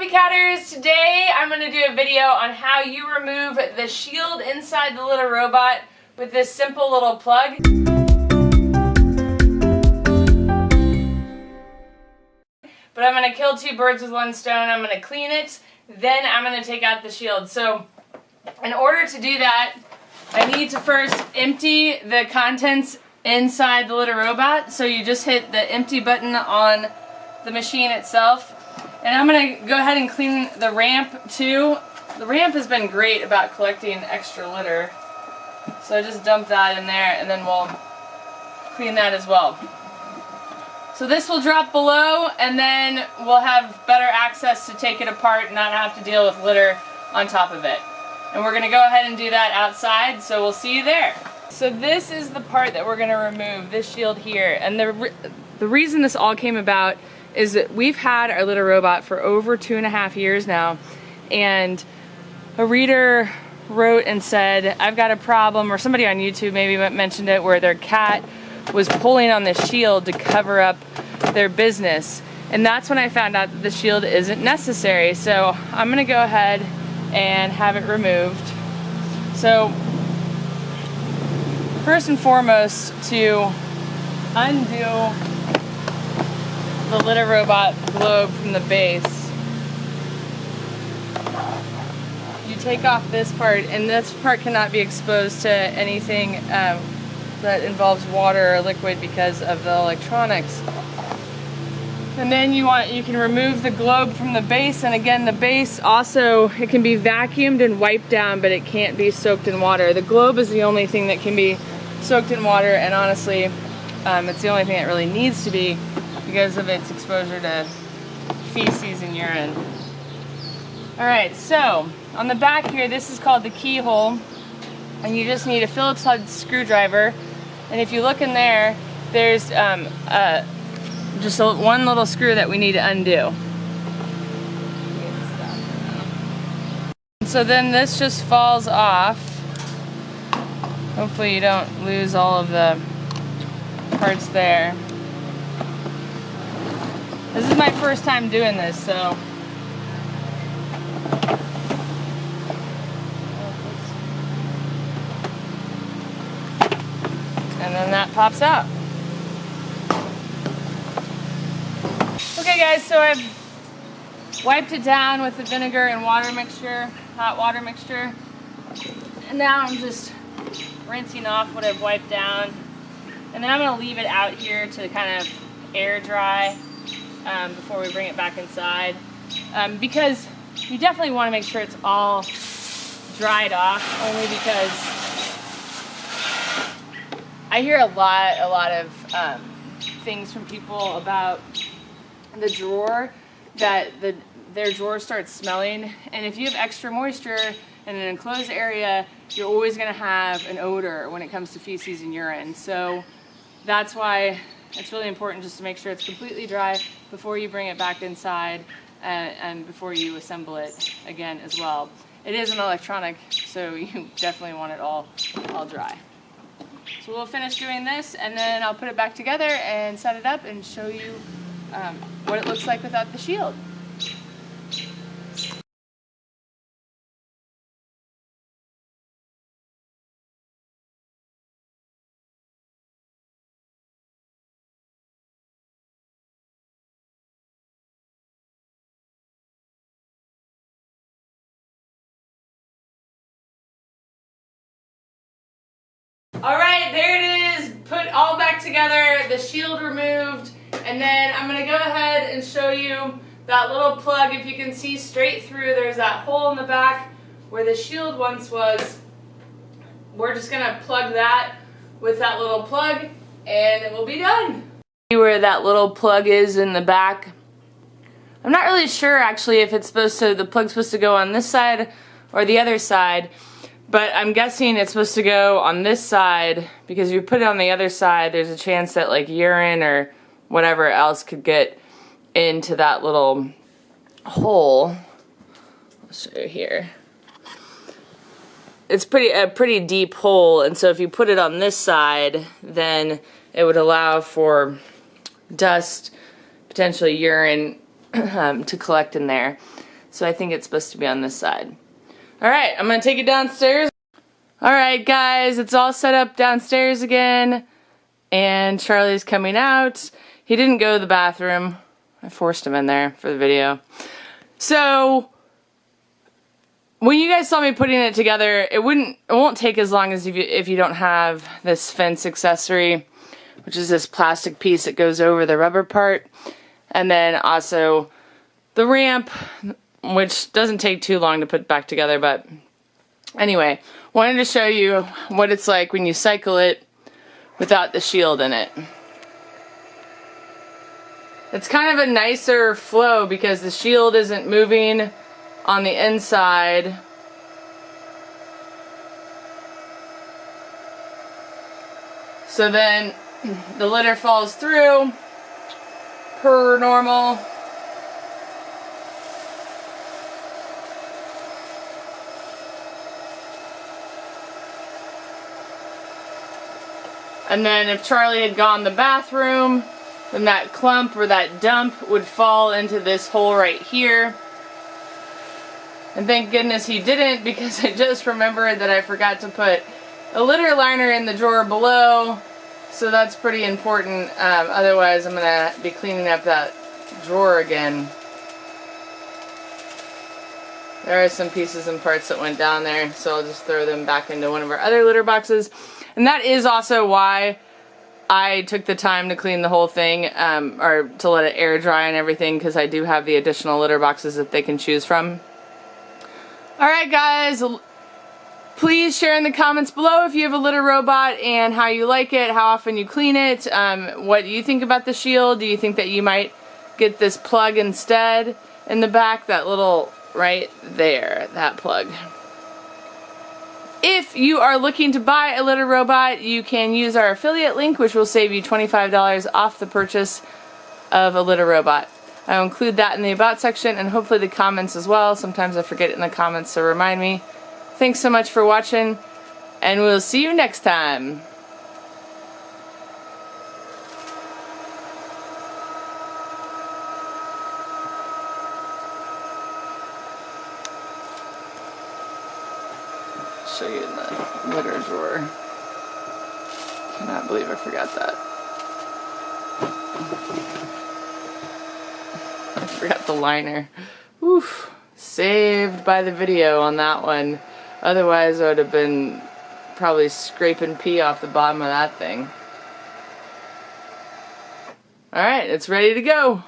Floppycatters! Today I'm going to do a video on how you remove the shield inside the little robot with this simple little plug. But I'm going to kill two birds with one stone. I'm going to clean it, then I'm going to take out the shield. So in order to do that, I need to first empty the contents inside the little robot. So you just hit the empty button on the machine itself. And I'm going to go ahead and clean the ramp too. The ramp has been great about collecting extra litter. So I just dump that in there and then we'll clean that as well. So this will drop below and then we'll have better access to take it apart and not have to deal with litter on top of it. And we're going to go ahead and do that outside, so we'll see you there. So this is the part that we're going to remove, this shield here. And the reason this all came about is that we've had our little robot for over 2.5 years now, and a reader wrote and said, I've got a problem, or somebody on YouTube maybe mentioned it, where their cat was pulling on the shield to cover up their business. And that's when I found out that the shield isn't necessary. So I'm gonna go ahead and have it removed. So first and foremost, to undo the litter robot globe from the base, you take off this part, and this part cannot be exposed to anything that involves water or liquid because of the electronics. And then you can remove the globe from the base, and again the base also, it can be vacuumed and wiped down, but it can't be soaked in water. The globe is the only thing that can be soaked in water, and honestly it's the only thing that really needs to be, because of its exposure to feces and urine. Alright, so on the back here, this is called the keyhole, and you just need a Phillips head screwdriver, and if you look in there, there's just one little screw that we need to undo. So then this just falls off. Hopefully you don't lose all of the parts there. This is my first time doing this, so and then that pops out. Okay guys, so I've wiped it down with the vinegar and water mixture, hot water mixture, and now I'm just rinsing off what I've wiped down, and then I'm going to leave it out here to kind of air dry before we bring it back inside, because you definitely want to make sure it's all dried off, only because I hear a lot of things from people about the drawer, that their drawer starts smelling, and if you have extra moisture in an enclosed area, you're always going to have an odor when it comes to feces and urine. So that's why it's really important just to make sure it's completely dry before you bring it back inside, and before you assemble it again as well. It is an electronic, so you definitely want it all dry. So we'll finish doing this, and then I'll put it back together and set it up and show you what it looks like without the shield. Alright, there it is, put all back together, the shield removed, and then I'm going to go ahead and show you that little plug. If you can see straight through, there's that hole in the back where the shield once was. We're just going to plug that with that little plug, and it will be done. See where that little plug is in the back? I'm not really sure actually if it's the plug's supposed to go on this side or the other side. But I'm guessing it's supposed to go on this side, because if you put it on the other side, there's a chance that like urine or whatever else could get into that little hole. I'll show you here. It's a pretty deep hole, and so if you put it on this side, then it would allow for dust, potentially urine, to collect in there. So I think it's supposed to be on this side. Alright, I'm going to take it downstairs. Alright guys, it's all set up downstairs again. And Charlie's coming out. He didn't go to the bathroom. I forced him in there for the video. So, when you guys saw me putting it together, it won't take as long as if you don't have this fence accessory, which is this plastic piece that goes over the rubber part. And then also the ramp, which doesn't take too long to put back together, but anyway, wanted to show you what it's like when you cycle it without the shield in it. It's kind of a nicer flow because the shield isn't moving on the inside. So then the litter falls through per normal. And then if Charlie had gone to the bathroom, then that clump or that dump would fall into this hole right here. And thank goodness he didn't, because I just remembered that I forgot to put a litter liner in the drawer below. So that's pretty important. Otherwise I'm going to be cleaning up that drawer again. There are some pieces and parts that went down there, so I'll just throw them back into one of our other litter boxes. And that is also why I took the time to clean the whole thing, or to let it air dry and everything, because I do have the additional litter boxes that they can choose from. Alright guys, please share in the comments below if you have a litter robot and how you like it, how often you clean it, what do you think about the shield. Do you think that you might get this plug instead in the back, that little right there, that plug. If you are looking to buy a litter robot, you can use our affiliate link, which will save you $25 off the purchase of a litter robot. I'll include that in the about section and hopefully the comments as well. Sometimes I forget it in the comments, so remind me. Thanks so much for watching, and we'll see you next time. Show you in the litter drawer. Cannot believe I forgot that. I forgot the liner. Oof. Saved by the video on that one. Otherwise I would have been probably scraping pee off the bottom of that thing. Alright, it's ready to go.